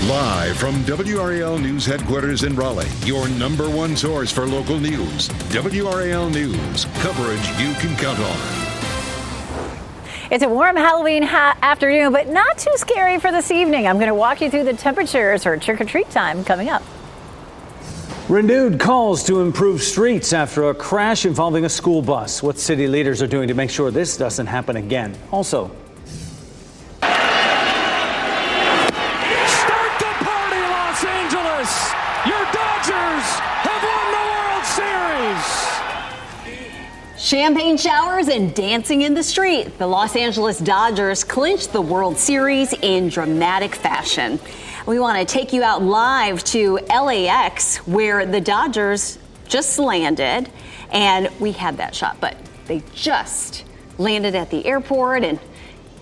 Live from WRAL News Headquarters in Raleigh, your #1 source for local news. WRAL News, coverage you can count on. It's a warm Halloween afternoon, but not too scary for this evening. I'm going to walk you through the temperatures for trick-or-treat time coming up. Renewed calls to improve streets after a crash involving a school bus. What city leaders are doing to make sure this doesn't happen again. Also, start the party, Los Angeles! Your Dodgers have won the World Series! Champagne showers and dancing in the street. The Los Angeles Dodgers clinched the World Series in dramatic fashion. We want to take you out live to LAX, where the Dodgers just landed, and we had that shot, but they just landed at the airport and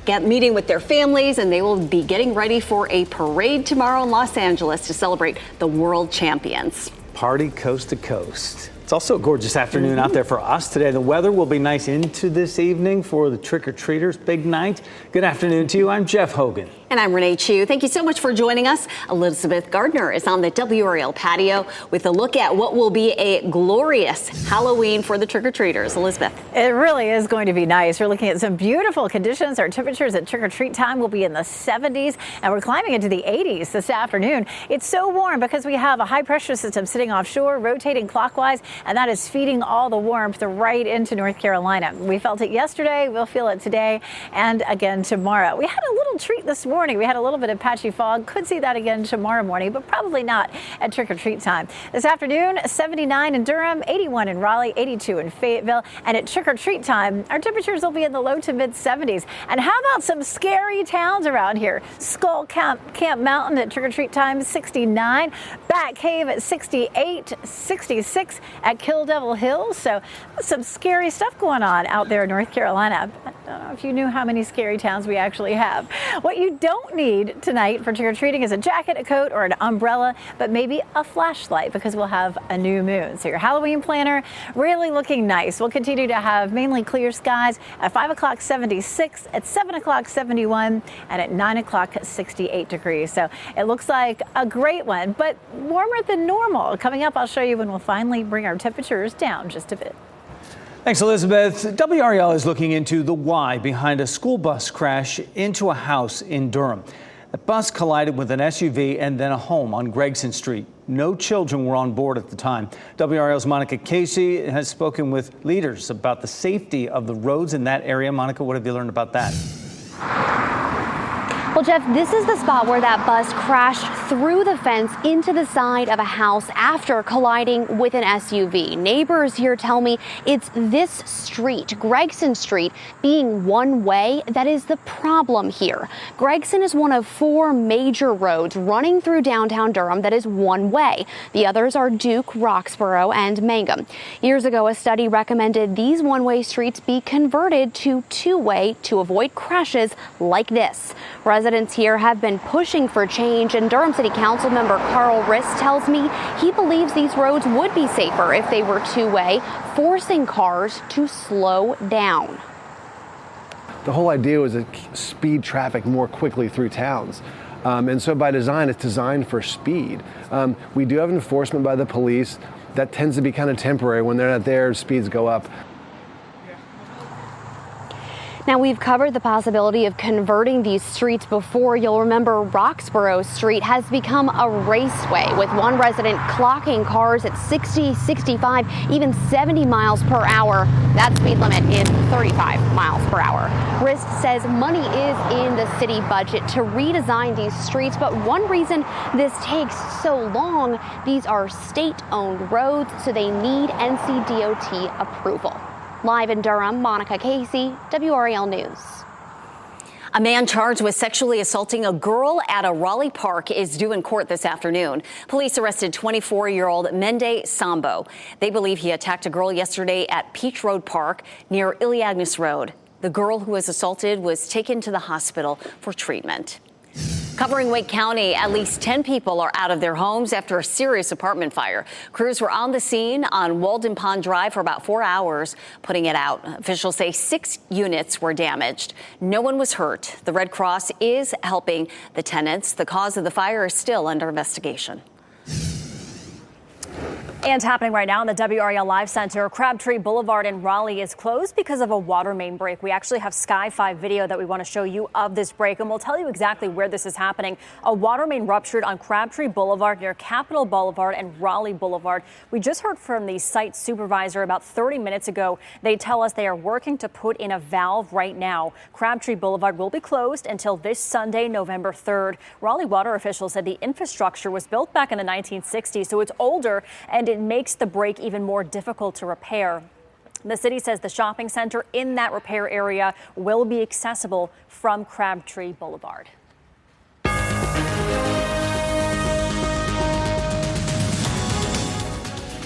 got meeting with their families, and they will be getting ready for a parade tomorrow in Los Angeles to celebrate the world champions. party coast to coast. It's also a gorgeous afternoon out there for us today. The weather will be nice into this evening for the trick-or-treaters. Big night. Good afternoon to you. I'm Jeff Hogan. And I'm Renee Chu. Thank you so much for joining us. Elizabeth Gardner is on the WRAL patio with a look at what will be a glorious Halloween for the trick-or-treaters. Elizabeth. It really is going to be nice. We're looking at some beautiful conditions. Our temperatures at trick-or-treat time will be in the 70s, and we're climbing into the 80s this afternoon. It's so warm because we have a high-pressure system sitting offshore, rotating clockwise, and that is feeding all the warmth right into North Carolina. We felt it yesterday. We'll feel it today and again tomorrow. We had a little treat this morning. We had a little bit of patchy fog. Could see that again tomorrow morning, but probably not at trick-or-treat time. This afternoon, 79 in Durham, 81 in Raleigh, 82 in Fayetteville. And at trick-or-treat time, our temperatures will be in the low to mid 70s. And how about some scary towns around here? Skull Camp Mountain at trick-or-treat time, 69. Bat Cave at 68, 66 at Kill Devil Hills. So some scary stuff going on out there in North Carolina. I don't know if you knew how many scary towns we actually have. What you don't need tonight for trick-or-treating is a jacket, a coat, or an umbrella, but maybe a flashlight because we'll have a new moon. So your Halloween planner really looking nice. We'll continue to have mainly clear skies at 5 o'clock, 76, at 7 o'clock, 71, and at 9 o'clock, 68 degrees. So it looks like a great one, but warmer than normal. Coming up, I'll show you when we'll finally bring our temperatures down just a bit. Thanks, Elizabeth. WRAL is looking into the why behind a school bus crash into a house in Durham. The bus collided with an SUV and then a home on Gregson Street. No children were on board at the time. WRAL's Monica Casey has spoken with leaders about the safety of the roads in that area. Monica, what have you learned about that? Well, Jeff, this is the spot where that bus crashed through the fence into the side of a house after colliding with an SUV. Neighbors here tell me it's this street, Gregson Street, being one way that is the problem here. Gregson is one of 4 major roads running through downtown Durham that is one way. The others are Duke, Roxborough, and Mangum. Years ago, a study recommended these one-way streets be converted to two-way to avoid crashes like this. Residents here have been pushing for change, and Durham City Council member Carl Riss tells me he believes these roads would be safer if they were two-way, forcing cars to slow down. The whole idea was to speed traffic more quickly through towns. And so by design, it's designed for speed. We do have enforcement by the police. That tends to be kind of temporary. When they're not there, speeds go up. Now, we've covered the possibility of converting these streets before. You'll remember Roxborough Street has become a raceway, with one resident clocking cars at 60, 65, even 70 miles per hour. That speed limit is 35 miles per hour. Rist says money is in the city budget to redesign these streets, but one reason this takes so long, these are state-owned roads, so they need NCDOT approval. Live in Durham, Monica Casey, WRAL News. A man charged with sexually assaulting a girl at a Raleigh park is due in court this afternoon. Police arrested 24-year-old Mende Sambo. They believe he attacked a girl yesterday at Peach Road Park near Iliagnis Road. The girl who was assaulted was taken to the hospital for treatment. Covering Wake County, at least 10 people are out of their homes after a serious apartment fire. Crews were on the scene on Walden Pond Drive for about 4 hours, putting it out. Officials say 6 units were damaged. No one was hurt. The Red Cross is helping the tenants. The cause of the fire is still under investigation. And happening right now in the WRAL Live Center, Crabtree Boulevard in Raleigh is closed because of a water main break. We actually have Sky 5 video that we want to show you of this break, and we'll tell you exactly where this is happening. A water main ruptured on Crabtree Boulevard near Capitol Boulevard and Raleigh Boulevard. We just heard from the site supervisor about 30 minutes ago. They tell us they are working to put in a valve right now. Crabtree Boulevard will be closed until this Sunday, November 3rd. Raleigh water officials said the infrastructure was built back in the 1960s, so it's older, and it makes the break even more difficult to repair. The city says the shopping center in that repair area will be accessible from Crabtree Boulevard.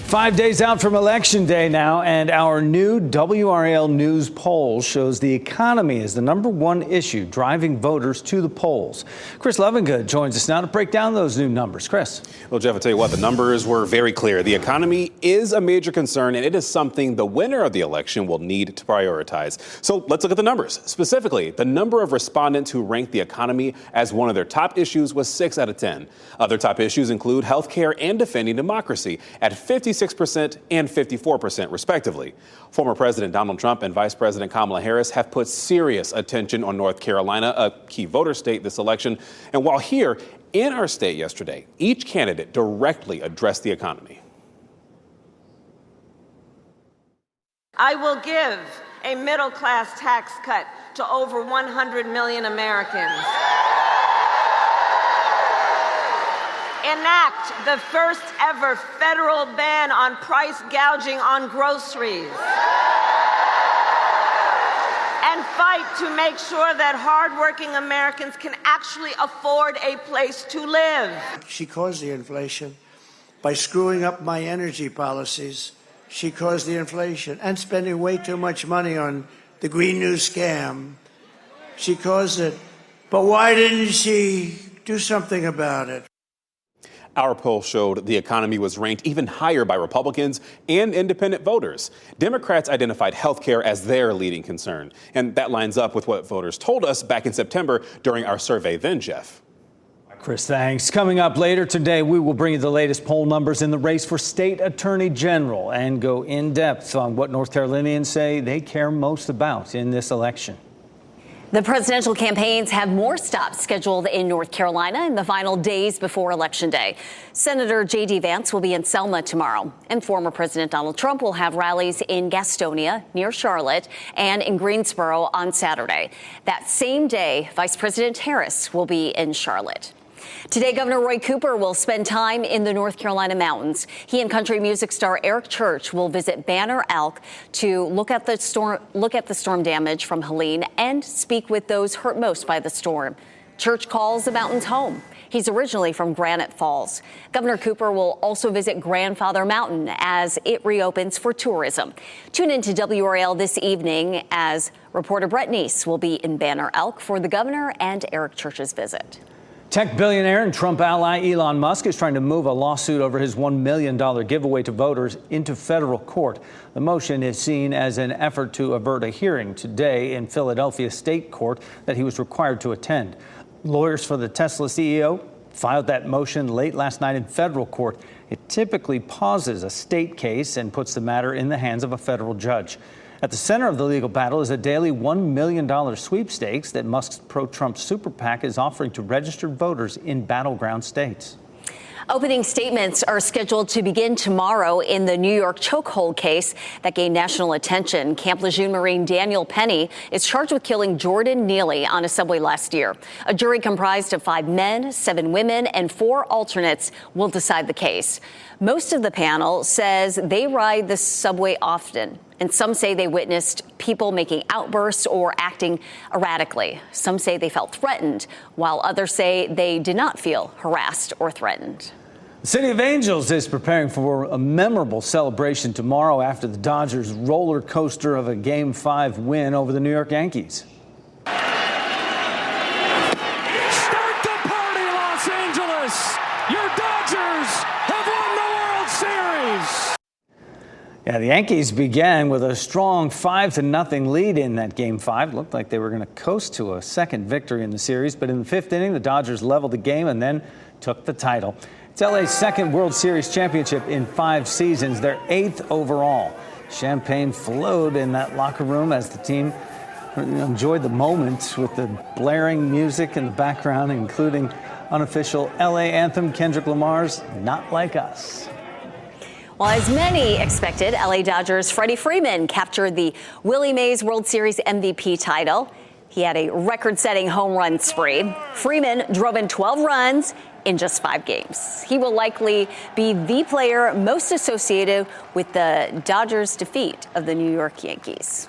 5 days out from Election Day now, and our new WRAL News poll shows the economy is the #1 issue driving voters to the polls. Chris Levingood joins us now to break down those new numbers. Chris. Well, Jeff, I'll tell you what, the numbers were very clear. The economy is a major concern, and it is something the winner of the election will need to prioritize. So let's look at the numbers. Specifically, the number of respondents who ranked the economy as one of their top issues was 6 out of 10. Other top issues include health care and defending democracy at 56% and 54%, respectively. Former President Donald Trump and Vice President Kamala Harris have put serious attention on North Carolina, a key voter state this election. And while here in our state yesterday, each candidate directly addressed the economy. I will give a middle-class tax cut to over 100 million Americans. Enact the first ever federal ban on price gouging on groceries. And fight to make sure that hardworking Americans can actually afford a place to live. She caused the inflation by screwing up my energy policies. She caused the inflation and spending way too much money on the Green New scam. She caused it. But why didn't she do something about it? Our poll showed the economy was ranked even higher by Republicans and independent voters. Democrats identified health care as their leading concern. And that lines up with what voters told us back in September during our survey then, Jeff. Chris, thanks. Coming up later today, we will bring you the latest poll numbers in the race for state attorney general and go in depth on what North Carolinians say they care most about in this election. The presidential campaigns have more stops scheduled in North Carolina in the final days before Election Day. Senator J.D. Vance will be in Selma tomorrow, and former President Donald Trump will have rallies in Gastonia, near Charlotte, and in Greensboro on Saturday. That same day, Vice President Harris will be in Charlotte. Today, Governor Roy Cooper will spend time in the North Carolina mountains. He and country music star Eric Church will visit Banner Elk to look at the storm damage from Helene and speak with those hurt most by the storm. Church calls the mountains home. He's originally from Granite Falls. Governor Cooper will also visit Grandfather Mountain as it reopens for tourism. Tune in to WRAL this evening as reporter Brett Neese will be in Banner Elk for the governor and Eric Church's visit. Tech billionaire and Trump ally Elon Musk is trying to move a lawsuit over his $1 million giveaway to voters into federal court. The motion is seen as an effort to avert a hearing today in Philadelphia state court that he was required to attend. Lawyers for the Tesla CEO filed that motion late last night in federal court. It typically pauses a state case and puts the matter in the hands of a federal judge. At the center of the legal battle is a daily $1 million sweepstakes that Musk's pro-Trump super PAC is offering to registered voters in battleground states. Opening statements are scheduled to begin tomorrow in the New York chokehold case that gained national attention. Camp Lejeune Marine Daniel Penny is charged with killing Jordan Neely on a subway last year. A jury comprised of 5 men, 7 women, and 4 alternates will decide the case. Most of the panel says they ride the subway often, and some say they witnessed people making outbursts or acting erratically. Some say they felt threatened, while others say they did not feel harassed or threatened. The City of Angels is preparing for a memorable celebration tomorrow after the Dodgers' roller coaster of a Game 5 win over the New York Yankees. Start the party! Yeah, the Yankees began with a strong 5-0 lead in that Game 5. Looked like they were going to coast to a second victory in the series, but in the 5th inning, the Dodgers leveled the game and then took the title. It's LA's second World Series championship in 5 seasons, their 8th overall. Champagne flowed in that locker room as the team enjoyed the moment with the blaring music in the background, including unofficial LA anthem Kendrick Lamar's "Not Like Us." Well, as many expected, LA Dodgers' Freddie Freeman captured the Willie Mays World Series MVP title. He had a record-setting home run spree. Freeman drove in 12 runs in just 5 games. He will likely be the player most associated with the Dodgers' defeat of the New York Yankees.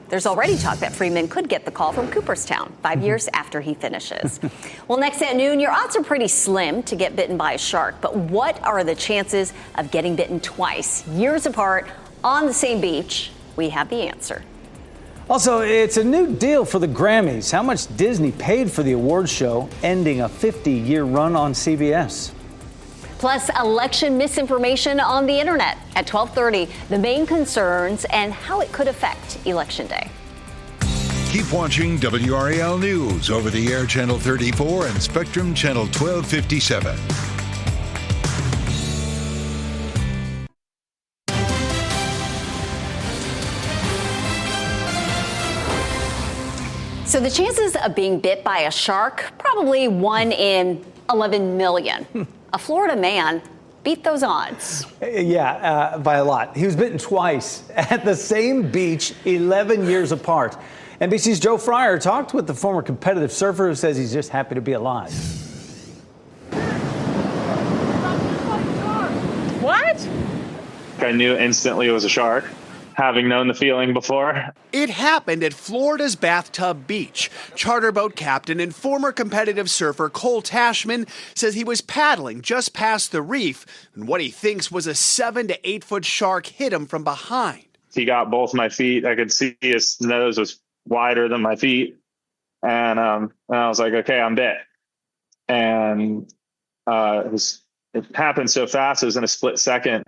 There's already talk that Freeman could get the call from Cooperstown 5 years after he finishes. Well, next at noon, your odds are pretty slim to get bitten by a shark. But what are the chances of getting bitten twice, years apart, on the same beach? We have the answer. Also, it's a new deal for the Grammys. How much Disney paid for the awards show, ending a 50-year run on CBS. Plus, election misinformation on the internet at 12:30, the main concerns and how it could affect Election Day. Keep watching WRAL News over the air Channel 34 and Spectrum Channel 1257. So the chances of being bit by a shark, probably 1 in 11 million. A Florida man beat those odds. Yeah, by a lot. He was bitten twice at the same beach, 11 years apart. NBC's Joe Fryer talked with the former competitive surfer who says he's just happy to be alive. What? I knew instantly it was a shark, having known the feeling before. It happened at Florida's Bathtub Beach. Charter boat captain and former competitive surfer Cole Tashman says he was paddling just past the reef and what he thinks was a 7 to 8 foot shark hit him from behind. He got both my feet. I could see his nose was wider than my feet. And I was like, okay, I'm bit. And it happened so fast, it was in a split second.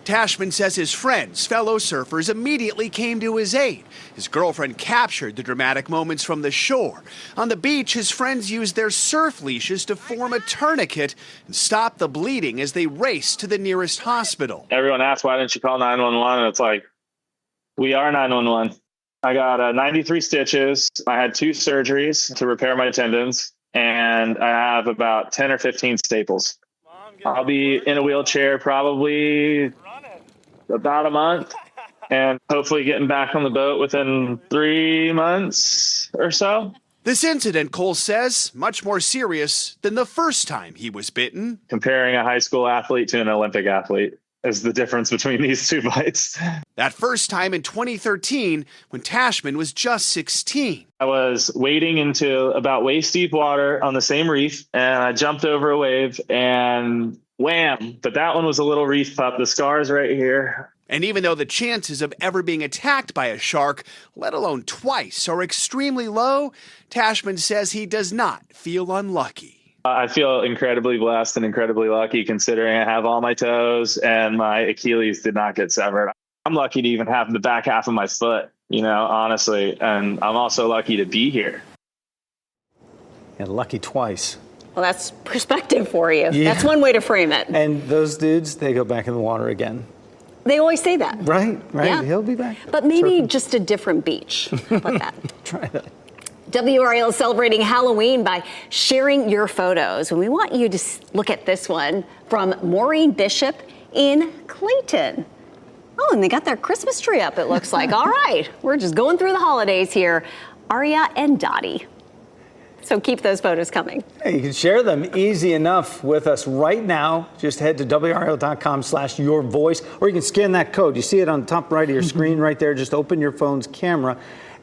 Tashman says his friends, fellow surfers, immediately came to his aid. His girlfriend captured the dramatic moments from the shore. On the beach, his friends used their surf leashes to form a tourniquet and stop the bleeding as they raced to the nearest hospital. Everyone asked, why didn't you call 911? And it's like, we are 911. I got 93 stitches. I had 2 surgeries to repair my tendons, and I have about 10 or 15 staples. I'll be in a wheelchair probably about a month, and hopefully getting back on the boat within 3 months or so. This incident, Cole says, much more serious than the first time he was bitten. Comparing a high school athlete to an Olympic athlete is the difference between these 2 bites. That first time in 2013 when Tashman was just 16. I was wading into about waist deep water on the same reef, and I jumped over a wave and wham. But that one was a little reef pup. The scar's right here. And even though the chances of ever being attacked by a shark, let alone twice, are extremely low, Tashman says he does not feel unlucky. I feel incredibly blessed and incredibly lucky considering I have all my toes and my Achilles did not get severed. I'm lucky to even have the back half of my foot, honestly. And I'm also lucky to be here. And lucky twice. Well, that's perspective for you. Yeah. That's one way to frame it. And those dudes, they go back in the water again. They always say that. Right. Yeah. He'll be back. But maybe just a different beach. How about that? Try that. WRAL is celebrating Halloween by sharing your photos. And we want you to look at this one from Maureen Bishop in Clayton. Oh, and they got their Christmas tree up, it looks like. All right. We're just going through the holidays here. Aria and Dottie. So keep those photos coming. Hey, you can share them easy enough with us right now. Just head to WRAL.com/yourvoice, or you can scan that code. You see it on the top right of your screen right there. Just open your phone's camera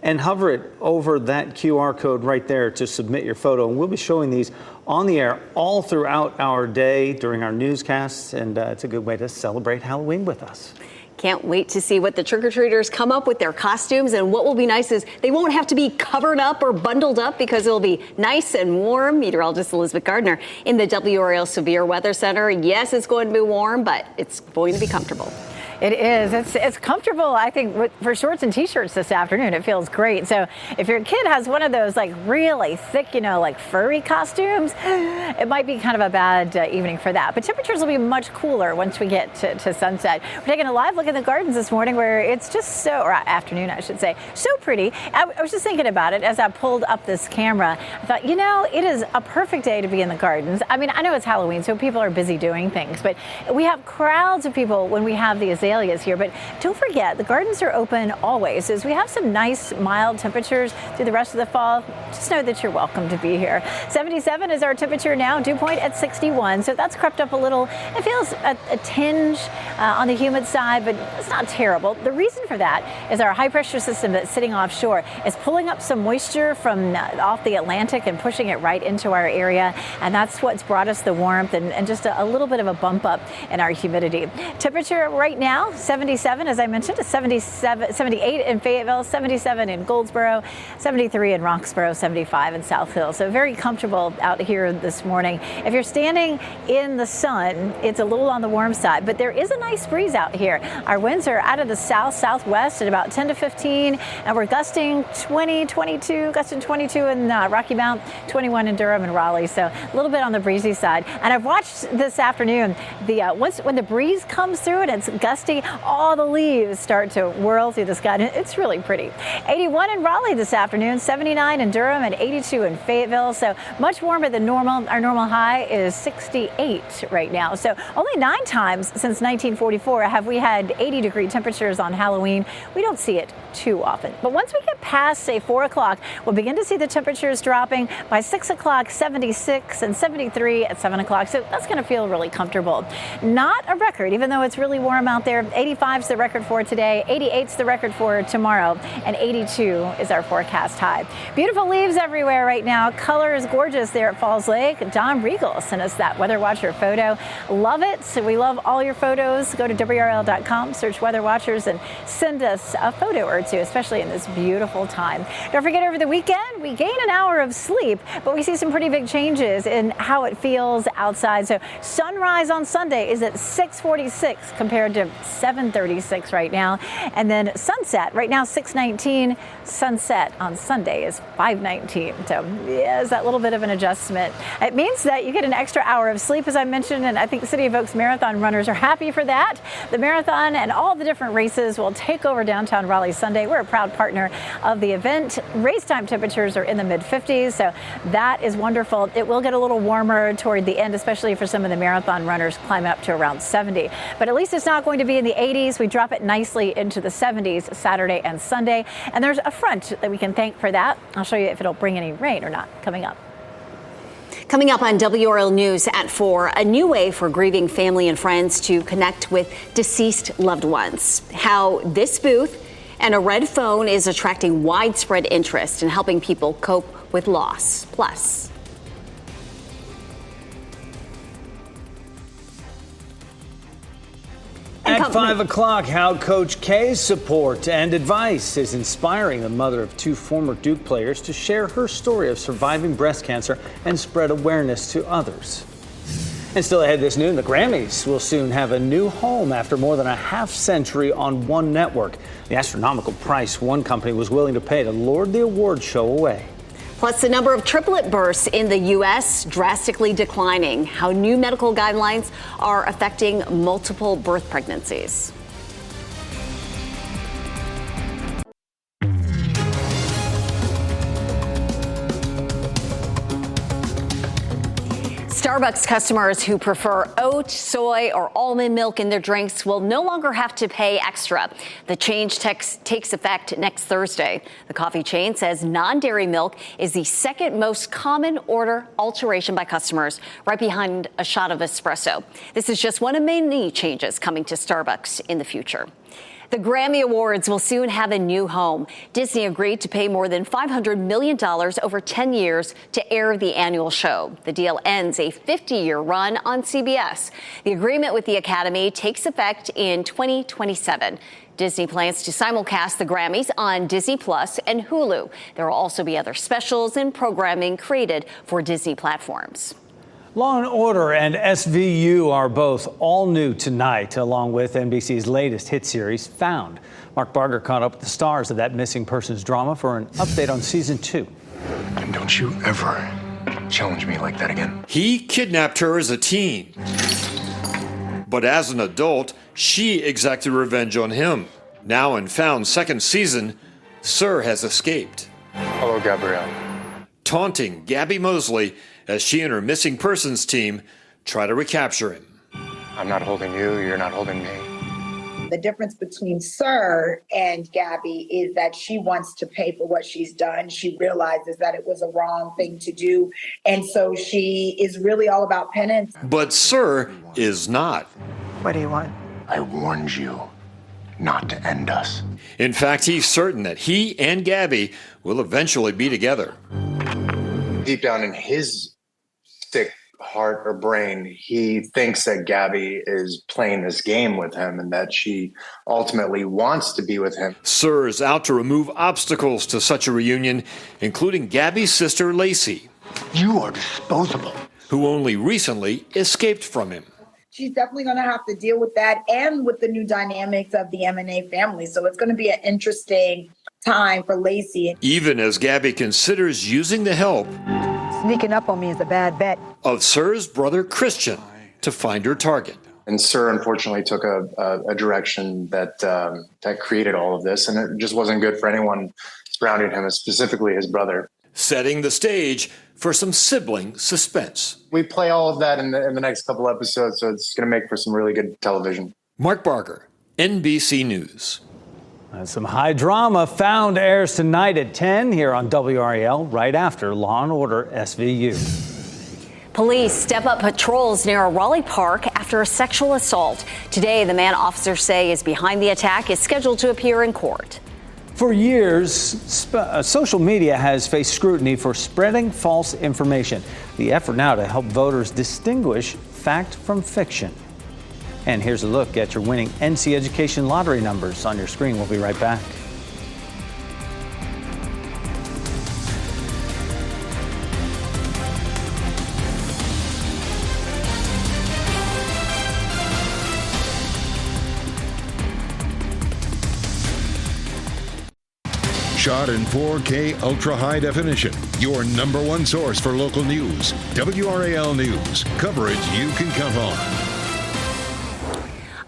and hover it over that QR code right there to submit your photo. And we'll be showing these on the air all throughout our day during our newscasts. And it's a good way to celebrate Halloween with us. Can't wait to see what the trick-or-treaters come up with their costumes. And what will be nice is they won't have to be covered up or bundled up because it'll be nice and warm. Meteorologist Elizabeth Gardner in the WRAL Severe Weather Center. Yes, it's going to be warm, but it's going to be comfortable. It is. It's comfortable, I think, for shorts and T-shirts this afternoon. It feels great. So if your kid has one of those like really thick, like furry costumes, it might be kind of a bad evening for that. But temperatures will be much cooler once we get to sunset. We're taking a live look at the gardens this morning where it's just or afternoon, I should say, so pretty. I was just thinking about it as I pulled up this camera. I thought, it is a perfect day to be in the gardens. I mean, I know it's Halloween, so people are busy doing things, but we have crowds of people when we have the azaleas here. But don't forget, the gardens are open always. As we have some nice mild temperatures through the rest of the fall, just know that you're welcome to be here. 77 is our temperature now, dew point at 61. So that's crept up a little. It feels a tinge on the humid side, but it's not terrible. The reason for that is our high pressure system that's sitting offshore is pulling up some moisture from off the Atlantic and pushing it right into our area. And that's what's brought us the warmth and just a little bit of a bump up in our humidity. Temperature right now, 77, as I mentioned, 78 in Fayetteville, 77 in Goldsboro, 73 in Roxborough, 75 in South Hill. So very comfortable out here this morning. If you're standing in the sun, it's a little on the warm side, but there is a nice breeze out here. Our winds are out of the southwest at about 10 to 15, and we're gusting 22 in Rocky Mount, 21 in Durham and Raleigh. So a little bit on the breezy side. And I've watched this afternoon, when the breeze comes through and it's gusty, all the leaves start to whirl through the sky. It's really pretty. 81 in Raleigh this afternoon, 79 in Durham, and 82 in Fayetteville. So much warmer than normal. Our normal high is 68 right now. So only 9 times since 1944 have we had 80-degree temperatures on Halloween. We don't see it too often. But once we get past, say, 4 o'clock, we'll begin to see the temperatures dropping. By 6 o'clock, 76 and 73 at 7 o'clock. So that's going to feel really comfortable. Not a record, even though it's really warm out there. 85 is the record for today. 88 is the record for tomorrow. And 82 is our forecast high. Beautiful leaves everywhere right now. Color is gorgeous there at Falls Lake. Don Regal sent us that Weather Watcher photo. Love it. So we love all your photos. Go to WRAL.com, search Weather Watchers, and send us a photo or two, especially in this beautiful time. Don't forget, over the weekend, we gain an hour of sleep, but we see some pretty big changes in how it feels outside. So sunrise on Sunday is at 6:46 compared to 7:36 right now. And then sunset right now, 6:19. Sunset on Sunday is 5:19. So yeah, it's that little bit of an adjustment. It means that you get an extra hour of sleep, as I mentioned, and I think City of Oaks Marathon runners are happy for that. The marathon and all the different races will take over downtown Raleigh Sunday. We're a proud partner of the event. Race time temperatures are in the mid-50s, so that is wonderful. It will get a little warmer toward the end, especially for some of the marathon runners, climbing up to around 70. But at least it's not going to be in the 80s. We drop it nicely into the 70s Saturday and Sunday. And there's a front that we can thank for that. I'll show you if it'll bring any rain or not coming up. Coming up on WRAL News at 4, a new way for grieving family and friends to connect with deceased loved ones. How this booth and a red phone is attracting widespread interest in helping people cope with loss. Plus, at 5 o'clock, how Coach K's support and advice is inspiring the mother of 2 former Duke players to share her story of surviving breast cancer and spread awareness to others. And still ahead this noon, the Grammys will soon have a new home after more than a half-century on one network. The astronomical price one company was willing to pay to lure the award show away. Plus, the number of triplet births in the U.S. drastically declining. How new medical guidelines are affecting multiple birth pregnancies. Starbucks customers who prefer oat, soy, or almond milk in their drinks will no longer have to pay extra. The change takes effect next Thursday. The coffee chain says non-dairy milk is the second most common order alteration by customers, right behind a shot of espresso. This is just one of many changes coming to Starbucks in the future. The Grammy Awards will soon have a new home. Disney agreed to pay more than $500 million over 10 years to air the annual show. The deal ends a 50-year run on CBS. The agreement with the Academy takes effect in 2027. Disney plans to simulcast the Grammys on Disney Plus and Hulu. There will also be other specials and programming created for Disney platforms. Law and Order and SVU are both all new tonight, along with NBC's latest hit series, Found. Mark Barger caught up with the stars of that missing persons drama for an update on season 2. And don't you ever challenge me like that again. He kidnapped her as a teen. But as an adult, she exacted revenge on him. Now in Found's second season, Sir has escaped. Hello, Gabrielle. Taunting Gabby Mosley as she and her missing persons team try to recapture him. I'm not holding you, you're not holding me. The difference between Sir and Gabby is that she wants to pay for what she's done. She realizes that it was a wrong thing to do. And so she is really all about penance. But Sir is not. What do you want? I warned you not to end us. In fact, he's certain that he and Gabby will eventually be together. Deep down in his sick heart or brain, he thinks that Gabby is playing this game with him and that she ultimately wants to be with him. Sir is out to remove obstacles to such a reunion, including Gabby's sister, Lacey. You are disposable. Who only recently escaped from him. She's definitely going to have to deal with that and with the new dynamics of the M&A family. So it's going to be an interesting time for Lacey. Even as Gabby considers using the help Sneaking up on me is a bad bet. of Sir's brother Christian to find her target. And Sir unfortunately took a direction that created all of this, and it just wasn't good for anyone surrounding him, specifically his brother. Setting the stage for some sibling suspense. We play all of that in the next couple episodes, so it's going to make for some really good television. Mark Barger, NBC News. And some high drama. Found airs tonight at 10 here on WRAL, right after Law and Order SVU. Police step up patrols near a Raleigh park after a sexual assault. Today, the man officers say is behind the attack is scheduled to appear in court. For years, social media has faced scrutiny for spreading false information. The effort now to help voters distinguish fact from fiction. And here's a look at your winning NC Education lottery numbers on your screen. We'll be right back. Shot in 4K ultra high definition. Your number one source for local news. WRAL News. Coverage you can count on.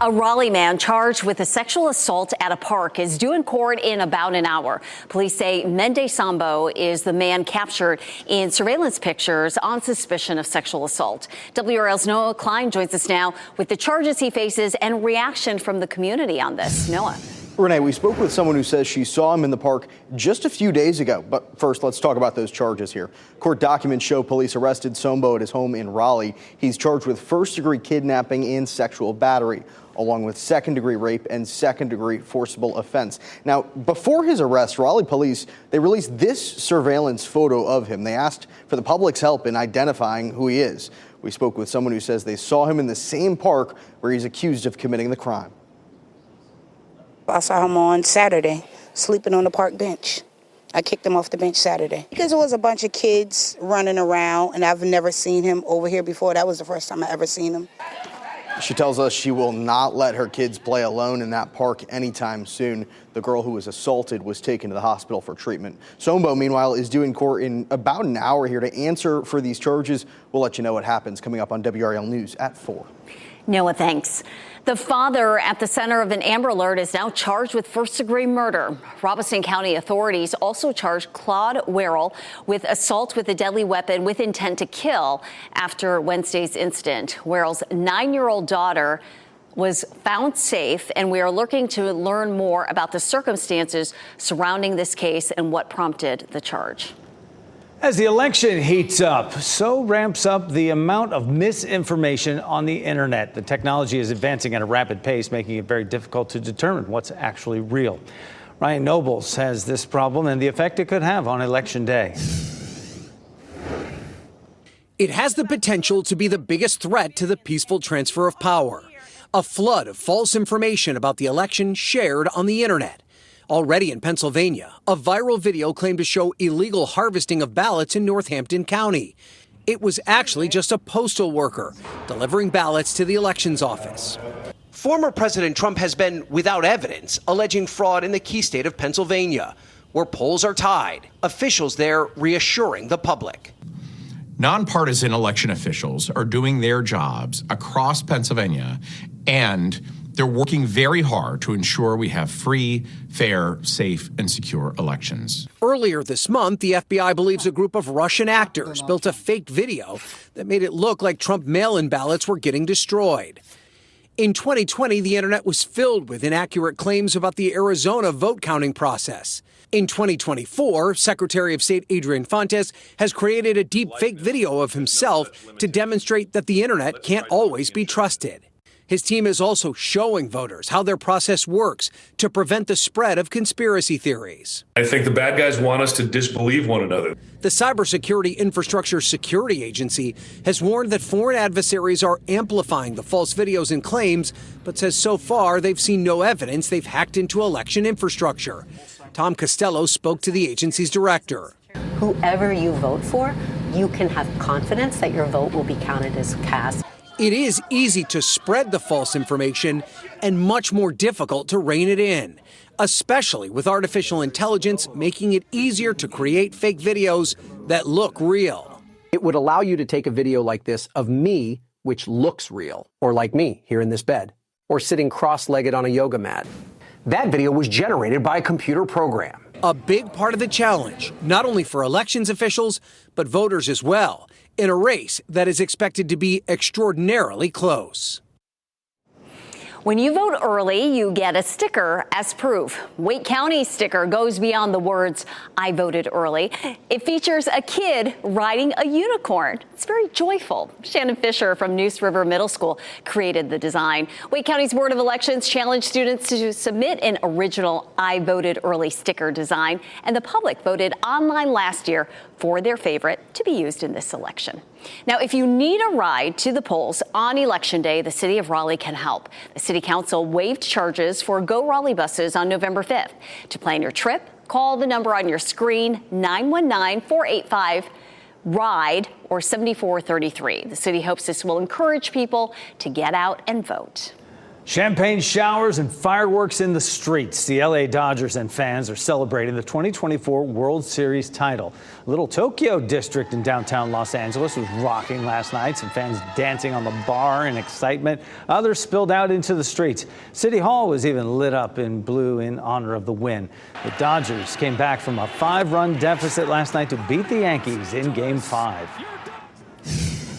A Raleigh man charged with a sexual assault at a park is due in court in about an hour. Police say Mende Sambo is the man captured in surveillance pictures on suspicion of sexual assault. WRAL's Noah Klein joins us now with the charges he faces and reaction from the community on this. Noah. Renee, we spoke with someone who says she saw him in the park just a few days ago. But first, let's talk about those charges here. Court documents show police arrested Sombo at his home in Raleigh. He's charged with first-degree kidnapping and sexual battery, along with second-degree rape and second-degree forcible offense. Now, before his arrest, Raleigh police, they released this surveillance photo of him. They asked for the public's help in identifying who he is. We spoke with someone who says they saw him in the same park where he's accused of committing the crime. I saw him on Saturday, sleeping on the park bench. I kicked him off the bench Saturday because it was a bunch of kids running around, and I've never seen him over here before. That was the first time I ever seen him. She tells us she will not let her kids play alone in that park anytime soon. The girl who was assaulted was taken to the hospital for treatment. Sombo, meanwhile, is due in court in about an hour here to answer for these charges. We'll let you know what happens coming up on WRAL News at 4. Noah, thanks. The father at the center of an Amber Alert is now charged with first-degree murder. Robeson County authorities also charged Claude WRAL with assault with a deadly weapon with intent to kill after Wednesday's incident. WRAL's 9-year-old daughter was found safe, and we are looking to learn more about the circumstances surrounding this case and what prompted the charge. As the election heats up, so ramps up the amount of misinformation on the internet. The technology is advancing at a rapid pace, making it very difficult to determine what's actually real. Ryan Nobles has this problem and the effect it could have on Election Day. It has the potential to be the biggest threat to the peaceful transfer of power. A flood of false information about the election shared on the internet. Already in Pennsylvania, a viral video claimed to show illegal harvesting of ballots in Northampton County. It was actually just a postal worker delivering ballots to the elections office. Former President Trump has been without evidence, alleging fraud in the key state of Pennsylvania, where polls are tied. Officials there reassuring the public. Nonpartisan election officials are doing their jobs across Pennsylvania, and they're working very hard to ensure we have free, fair, safe, and secure elections. Earlier this month, the FBI believes a group of Russian actors built a fake video that made it look like Trump mail-in ballots were getting destroyed. In 2020, the internet was filled with inaccurate claims about the Arizona vote counting process. In 2024, Secretary of State Adrian Fontes has created a deep fake video of himself to demonstrate that the internet can't always be trusted. His team is also showing voters how their process works to prevent the spread of conspiracy theories. I think the bad guys want us to disbelieve one another. The Cybersecurity Infrastructure Security Agency has warned that foreign adversaries are amplifying the false videos and claims, but says so far they've seen no evidence they've hacked into election infrastructure. Tom Costello spoke to the agency's director. Whoever you vote for, you can have confidence that your vote will be counted as cast. It is easy to spread the false information and much more difficult to rein it in, especially with artificial intelligence making it easier to create fake videos that look real. It would allow you to take a video like this of me, which looks real, or like me here in this bed, or sitting cross-legged on a yoga mat. That video was generated by a computer program. A big part of the challenge, not only for elections officials, but voters as well, in a race that is expected to be extraordinarily close. When you vote early, you get a sticker as proof. Wake County's sticker goes beyond the words, "I voted early." It features a kid riding a unicorn. It's very joyful. Shannon Fisher from Neuse River Middle School created the design. Wake County's Board of Elections challenged students to submit an original "I voted early" sticker design, and the public voted online last year for their favorite to be used in this election. Now, if you need a ride to the polls on Election Day, the city of Raleigh can help. The city council waived charges for Go Raleigh buses on November 5th. To plan your trip, call the number on your screen, 919-485-RIDE or 7433. The city hopes this will encourage people to get out and vote. Champagne showers and fireworks in the streets. The LA Dodgers and fans are celebrating the 2024 World Series title. Little Tokyo district in downtown Los Angeles was rocking last night. Some fans dancing on the bar in excitement. Others spilled out into the streets. City Hall was even lit up in blue in honor of the win. The Dodgers came back from a 5-run deficit last night to beat the Yankees in Game 5.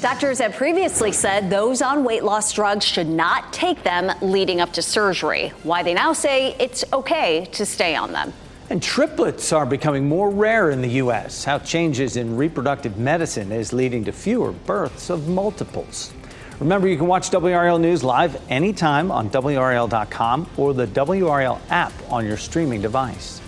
Doctors have previously said those on weight loss drugs should not take them leading up to surgery. Why they now say it's okay to stay on them. And triplets are becoming more rare in the U.S. How changes in reproductive medicine is leading to fewer births of multiples. Remember, you can watch WRAL News live anytime on WRAL.com or the WRAL app on your streaming device.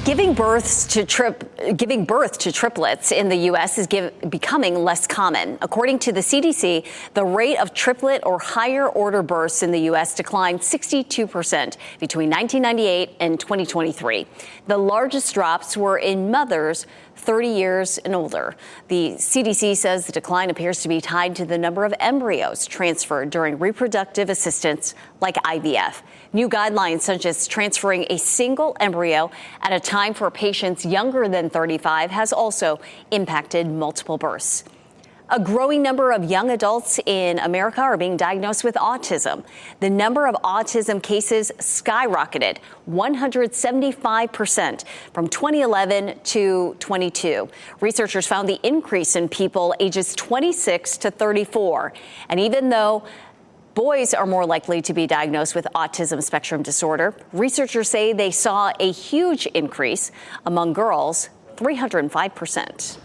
Giving birth to triplets in the U.S. is becoming less common. According to the CDC, the rate of triplet or higher order births in the U.S. declined 62% between 1998 and 2023. The largest drops were in mothers 30 years and older. The CDC says the decline appears to be tied to the number of embryos transferred during reproductive assistance like IVF. New guidelines such as transferring a single embryo at a time for patients younger than 35 has also impacted multiple births. A growing number of young adults in America are being diagnosed with autism. The number of autism cases skyrocketed 175% from 2011 to 22. Researchers found the increase in people ages 26 to 34. And even though boys are more likely to be diagnosed with autism spectrum disorder, researchers say they saw a huge increase among girls, 305%.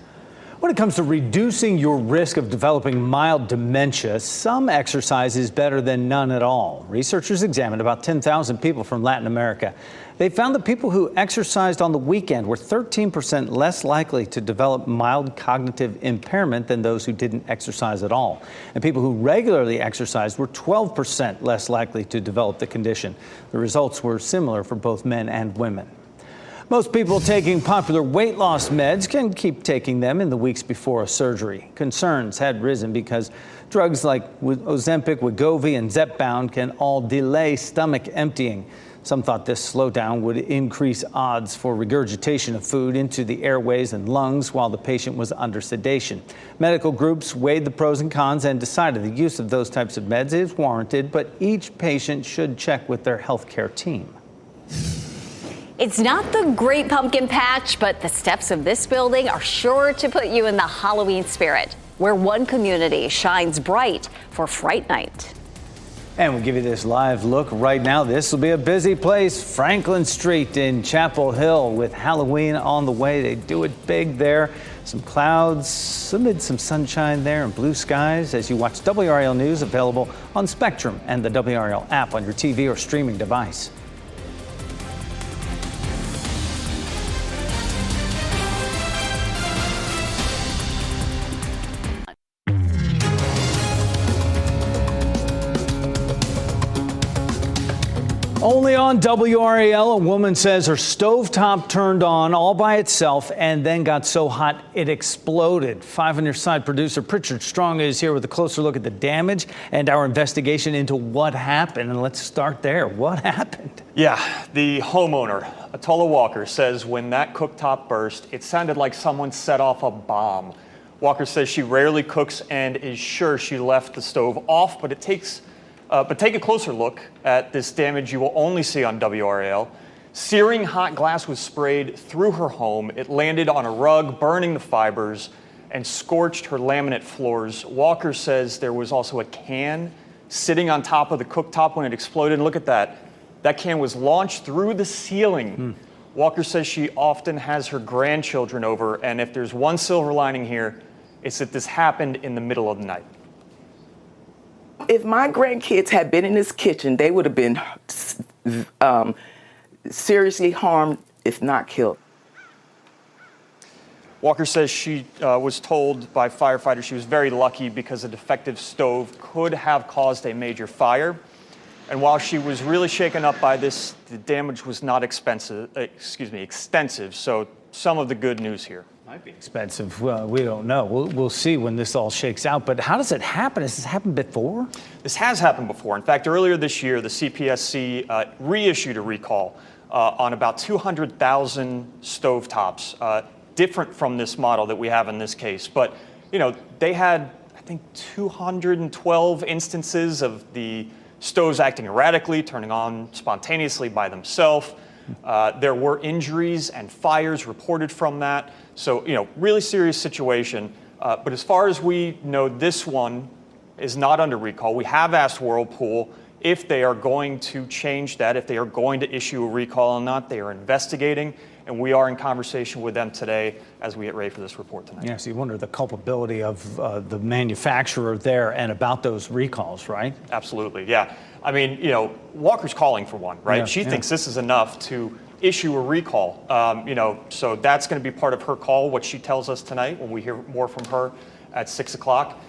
When it comes to reducing your risk of developing mild dementia, some exercise is better than none at all. Researchers examined about 10,000 people from Latin America. They found that people who exercised on the weekend were 13% less likely to develop mild cognitive impairment than those who didn't exercise at all. And people who regularly exercised were 12% less likely to develop the condition. The results were similar for both men and women. Most people taking popular weight loss meds can keep taking them in the weeks before a surgery. Concerns had risen because drugs like Ozempic, Wegovy, and Zepbound can all delay stomach emptying. Some thought this slowdown would increase odds for regurgitation of food into the airways and lungs while the patient was under sedation. Medical groups weighed the pros and cons and decided the use of those types of meds is warranted, but each patient should check with their healthcare team. It's not the Great Pumpkin Patch, but the steps of this building are sure to put you in the Halloween spirit, where one community shines bright for Fright Night. And we'll give you this live look right now. This will be a busy place, Franklin Street in Chapel Hill, with Halloween on the way. They do it big there. Some clouds amid some sunshine there and blue skies as you watch WRAL News, available on Spectrum and the WRAL app on your TV or streaming device. Only on WRAL, a woman says her stovetop turned on all by itself and then got so hot it exploded. 5 on Your Side producer Pritchard Strong is here with a closer look at the damage and our investigation into what happened. And let's start there. What happened? Yeah, the homeowner, Atola Walker, says when that cooktop burst, it sounded like someone set off a bomb. Walker says she rarely cooks and is sure she left the stove off, but take a closer look at this damage you will only see on WRAL. Searing hot glass was sprayed through her home. It landed on a rug, burning the fibers, and scorched her laminate floors. Walker says there was also a can sitting on top of the cooktop when it exploded. Look at that. That can was launched through the ceiling. Walker says she often has her grandchildren over, and if there's one silver lining here, it's that this happened in the middle of the night. If my grandkids had been in this kitchen, they would have been seriously harmed, if not killed. Walker says she was told by firefighters she was very lucky because a defective stove could have caused a major fire. And while she was really shaken up by this, the damage was not extensive. So some of the good news here. Might be expensive. Well, we don't know. We'll see when this all shakes out. But how does it happen? Has this happened before? This has happened before. In fact, earlier this year, the CPSC reissued a recall on about 200,000 stovetops, different from this model that we have in this case. But, you know, they had, I think, 212 instances of the stoves acting erratically, turning on spontaneously by themselves. There were injuries and fires reported from that. So, you know, really serious situation. But as far as we know, this one is not under recall. We have asked Whirlpool if they are going to change that, if they are going to issue a recall or not. They are investigating, and we are in conversation with them today as we get ready for this report tonight. Yeah, so you wonder the culpability of the manufacturer there and about those recalls, right? Absolutely, yeah. I mean, you know, Walker's calling for one, right? Yeah, she thinks this is enough to issue a recall. You know, so that's going to be part of her call, what she tells us tonight when we hear more from her at 6 o'clock.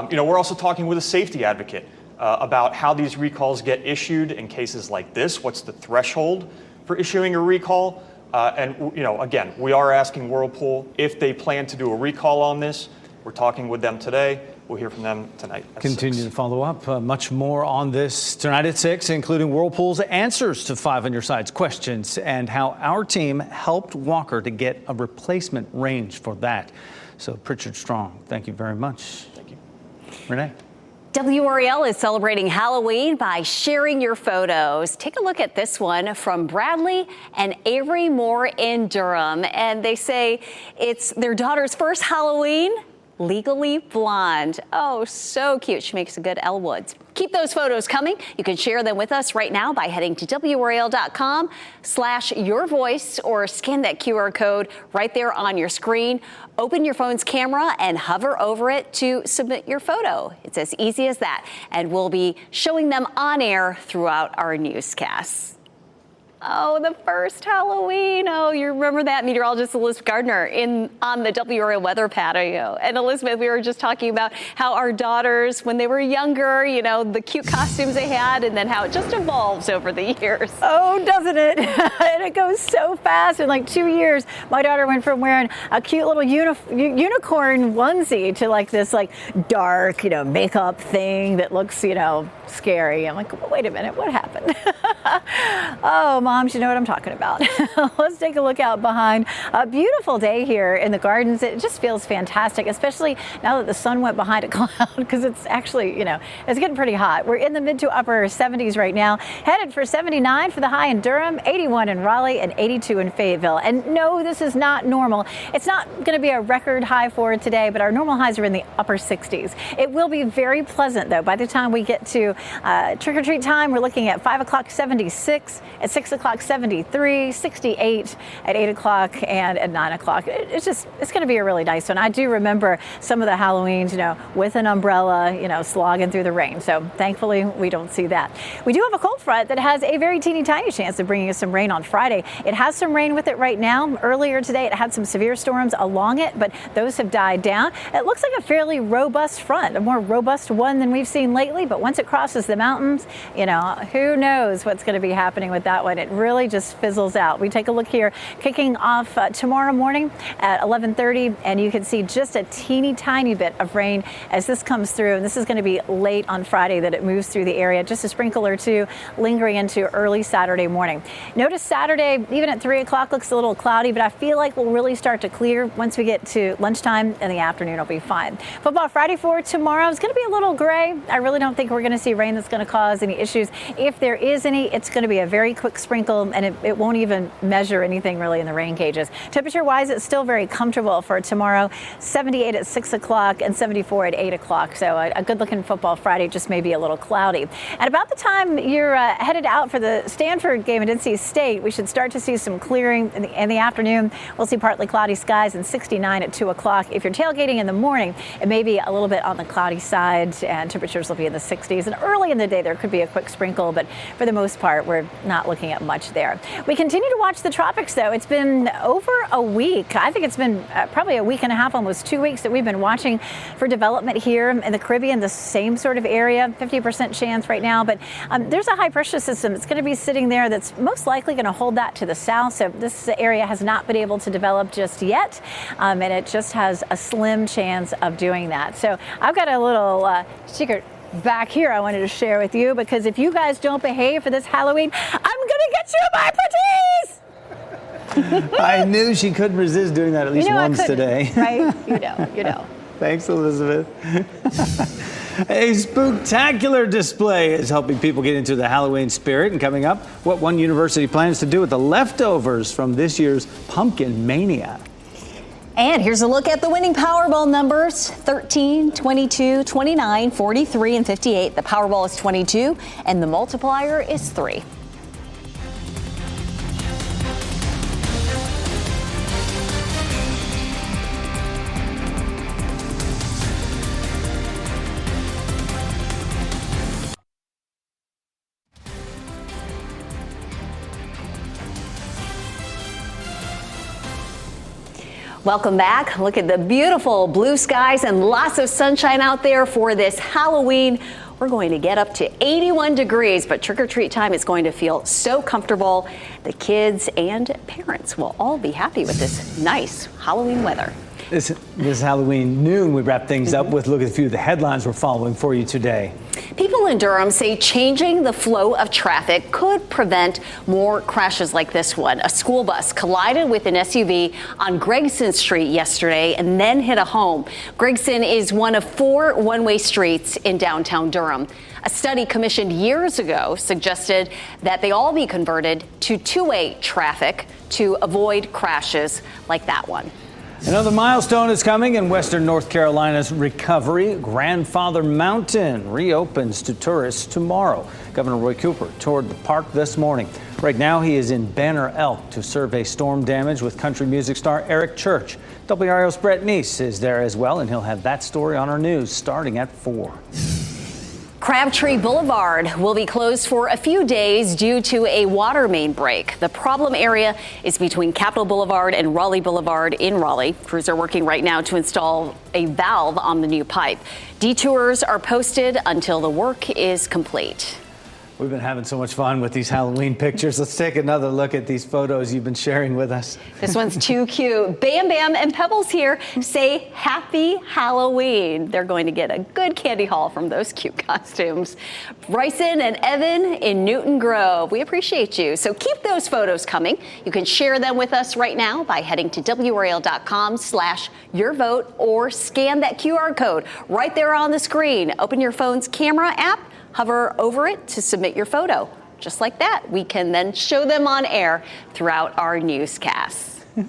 You know, we're also talking with a safety advocate about how these recalls get issued in cases like this. What's the threshold for issuing a recall? And, you know, again, we are asking Whirlpool if they plan to do a recall on this. We're talking with them today. We'll hear from them tonight at Continue 6. to follow up. Much more on this tonight at 6, including Whirlpool's answers to 5 on Your Side's questions and how our team helped Walker to get a replacement range for that. So, Pritchard Strong, thank you very much. Thank you. Renee. WRAL is celebrating Halloween by sharing your photos. Take a look at this one from Bradley and Avery Moore in Durham. And they say it's their daughter's first Halloween Legally Blonde. Oh, so cute. She makes a good Elle Woods. Keep those photos coming. You can share them with us right now by heading to WRAL.com/yourvoice or scan that QR code right there on your screen. Open your phone's camera and hover over it to submit your photo. It's as easy as that. And we'll be showing them on air throughout our newscasts. Oh, the first Halloween. Oh, you remember that? Meteorologist Elizabeth Gardner on the WRAL weather patio. And Elizabeth, we were just talking about how our daughters, when they were younger, the cute costumes they had, and then how it just evolves over the years. Oh, doesn't it? And it goes so fast. In like 2 years, my daughter went from wearing a cute little unicorn onesie to like this dark, makeup thing that looks, scary. I'm like, wait a minute, what happened? Oh, moms, you know what I'm talking about. Let's take a look out behind. A beautiful day here in the gardens. It just feels fantastic, especially now that the sun went behind a cloud, because it's actually, it's getting pretty hot. We're in the mid to upper 70s right now, headed for 79 for the high in Durham, 81 in Raleigh, and 82 in Fayetteville. And no, this is not normal. It's not going to be a record high for today, but our normal highs are in the upper 60s. It will be very pleasant, though. By the time we get to trick-or-treat time, we're looking at 5 o'clock, 76, at 6 o'clock, 73, 68 at 8 o'clock, and at 9 o'clock. It's going to be a really nice one. I do remember some of the Halloweens, with an umbrella, slogging through the rain. So thankfully, we don't see that. We do have a cold front that has a very teeny tiny chance of bringing us some rain on Friday. It has some rain with it right now. Earlier today, it had some severe storms along it, but those have died down. It looks like a fairly robust front, a more robust one than we've seen lately, but once it crosses the mountains, who knows what's going to be happening with that one. It really just fizzles out. We take a look here, kicking off tomorrow morning at 11:30, and you can see just a teeny tiny bit of rain as this comes through. And this is going to be late on Friday that it moves through the area, just a sprinkle or two lingering into early Saturday morning. Notice Saturday, even at 3 o'clock, looks a little cloudy, but I feel like we'll really start to clear once we get to lunchtime, and the afternoon will be fine. Football Friday for tomorrow is going to be a little gray. I really don't think we're going to see rain that's going to cause any issues. If there is any, it's going to be a very quick sprinkle, and it won't even measure anything really in the rain gauges. Temperature-wise, it's still very comfortable for tomorrow. 78 at 6 o'clock and 74 at 8 o'clock. So a good-looking Football Friday, just maybe a little cloudy. At about the time you're headed out for the Stanford game at NC State, we should start to see some clearing in the afternoon. We'll see partly cloudy skies and 69 at 2 o'clock. If you're tailgating in the morning, it may be a little bit on the cloudy side, and temperatures will be in the 60s. And early in the day, there could be a quick sprinkle, but for the most part, we're not looking at much there. We continue to watch the tropics, though. It's been over a week. I think it's been probably a week and a half, almost 2 weeks that we've been watching for development here in the Caribbean, the same sort of area, 50% chance right now. But there's a high pressure system that's going to be sitting there that's most likely going to hold that to the south. So this area has not been able to develop just yet, and it just has a slim chance of doing that. So I've got a little secret back here I wanted to share with you, because if you guys don't behave for this Halloween, I'm going to get you my pretties! I knew she couldn't resist doing that at least once today. Right? You know. Thanks, Elizabeth. A spooktacular display is helping people get into the Halloween spirit. And coming up, what one university plans to do with the leftovers from this year's Pumpkin Mania. And here's a look at the winning Powerball numbers: 13, 22, 29, 43, and 58. The Powerball is 22, and the multiplier is 3. Welcome back. Look at the beautiful blue skies and lots of sunshine out there for this Halloween. We're going to get up to 81 degrees, but trick-or-treat time is going to feel so comfortable. The kids and parents will all be happy with this nice Halloween weather. This Halloween noon, we wrap things up with a look at a few of the headlines we're following for you today. People in Durham say changing the flow of traffic could prevent more crashes like this one. A school bus collided with an SUV on Gregson Street yesterday and then hit a home. Gregson is one of 4 one-way streets in downtown Durham. A study commissioned years ago suggested that they all be converted to two-way traffic to avoid crashes like that one. Another milestone is coming in western North Carolina's recovery. Grandfather Mountain reopens to tourists tomorrow. Governor Roy Cooper toured the park this morning. Right now, he is in Banner Elk to survey storm damage with country music star Eric Church. WRAL's Brett Neese is there as well, and he'll have that story on our news starting at 4. Crabtree Boulevard will be closed for a few days due to a water main break. The problem area is between Capitol Boulevard and Raleigh Boulevard in Raleigh. Crews are working right now to install a valve on the new pipe. Detours are posted until the work is complete. We've been having so much fun with these Halloween pictures. Let's take another look at these photos you've been sharing with us. This one's too cute. Bam Bam and Pebbles here say Happy Halloween. They're going to get a good candy haul from those cute costumes. Bryson and Evan in Newton Grove, we appreciate you. So keep those photos coming. You can share them with us right now by heading to WRAL.com/yourvote or scan that QR code right there on the screen. Open your phone's camera app. Hover over it to submit your photo. Just like that, we can then show them on air throughout our newscasts. You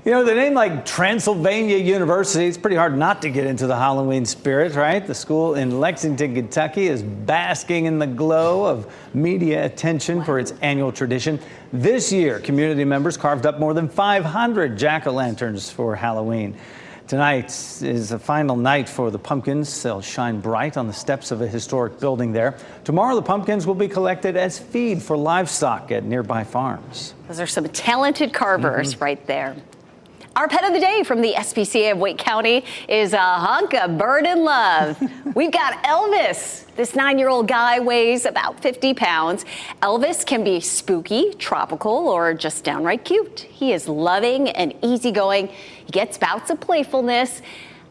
know, the name like Transylvania University, it's pretty hard not to get into the Halloween spirit, right? The school in Lexington, Kentucky is basking in the glow of media attention for its annual tradition. This year, community members carved up more than 500 jack-o'-lanterns for Halloween. Tonight is a final night for the pumpkins. They'll shine bright on the steps of a historic building there. Tomorrow, the pumpkins will be collected as feed for livestock at nearby farms. Those are some talented carvers right there. Our pet of the day from the SPCA of Wake County is a hunk of bird in love. We've got Elvis. This 9-year-old guy weighs about 50 pounds. Elvis can be spooky, tropical, or just downright cute. He is loving and easygoing. He gets bouts of playfulness,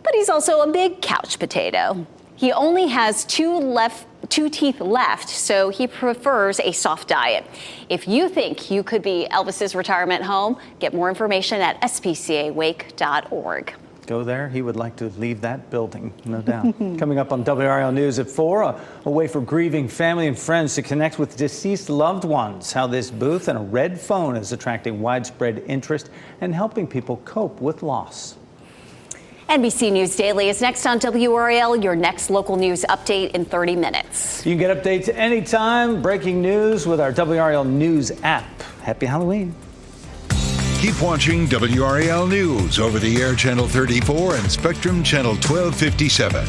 but he's also a big couch potato. He only has two teeth left, so he prefers a soft diet. If you think you could be Elvis's retirement home, get more information at spcawake.org. Go there. He would like to leave that building, no doubt. Coming up on WRAL News at 4, a way for grieving family and friends to connect with deceased loved ones. How this booth and a red phone is attracting widespread interest and helping people cope with loss. NBC News Daily is next on WRAL, your next local news update in 30 minutes. You can get updates anytime, breaking news with our WRAL News app. Happy Halloween. Keep watching WRAL News over the air channel 34 and Spectrum channel 1257.